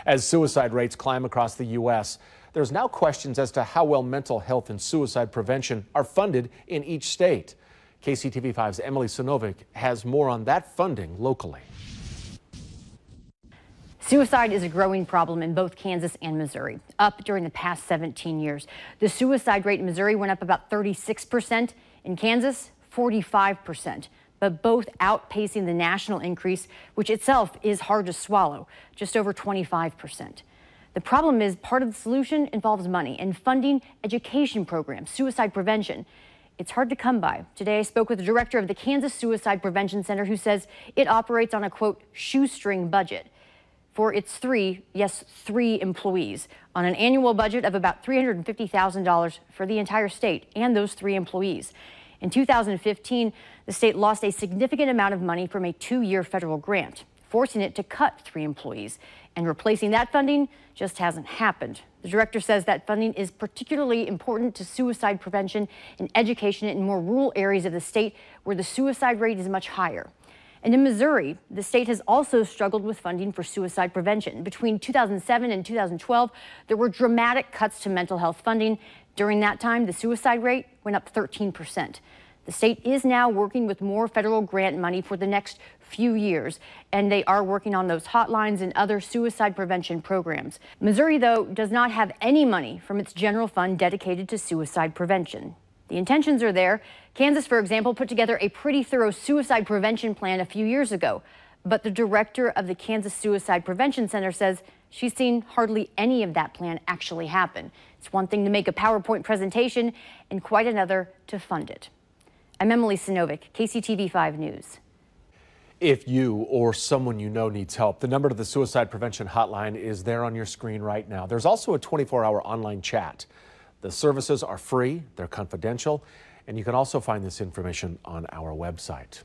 As suicide rates climb across the U.S., there's now questions as to how well mental health and suicide prevention are funded in each state. KCTV5's Emily Sinovic has more on that funding locally. Suicide is a growing problem in both Kansas and Missouri, up during the past 17 years. The suicide rate in Missouri went up about 36%, in Kansas, 45%, but both outpacing the national increase, which itself is hard to swallow, just over 25%. The problem is part of the solution involves money and funding education programs, suicide prevention. It's hard to come by. Today, I spoke with the director of the Kansas Suicide Prevention Center, who says it operates on a, quote, shoestring budget for its three employees on an annual budget of about $350,000 for the entire state and those 3 employees. In 2015, the state lost a significant amount of money from a 2-year federal grant, forcing it to cut 3 employees. And replacing that funding just hasn't happened. The director says that funding is particularly important to suicide prevention and education in more rural areas of the state where the suicide rate is much higher. And in Missouri, the state has also struggled with funding for suicide prevention. Between 2007 and 2012, there were dramatic cuts to mental health funding. During that time, the suicide rate went up 13%. The state is now working with more federal grant money for the next few years, and they are working on those hotlines and other suicide prevention programs. Missouri, though, does not have any money from its general fund dedicated to suicide prevention. The intentions are there. Kansas, for example, put together a pretty thorough suicide prevention plan a few years ago. But the director of the Kansas Suicide Prevention Center says she's seen hardly any of that plan actually happen. It's one thing to make a PowerPoint presentation and quite another to fund it. I'm Emily Sinovic, KCTV5 News. If you or someone you know needs help, the number to the suicide prevention hotline is there on your screen right now. There's also a 24-hour online chat. The services are free, they're confidential, and you can also find this information on our website.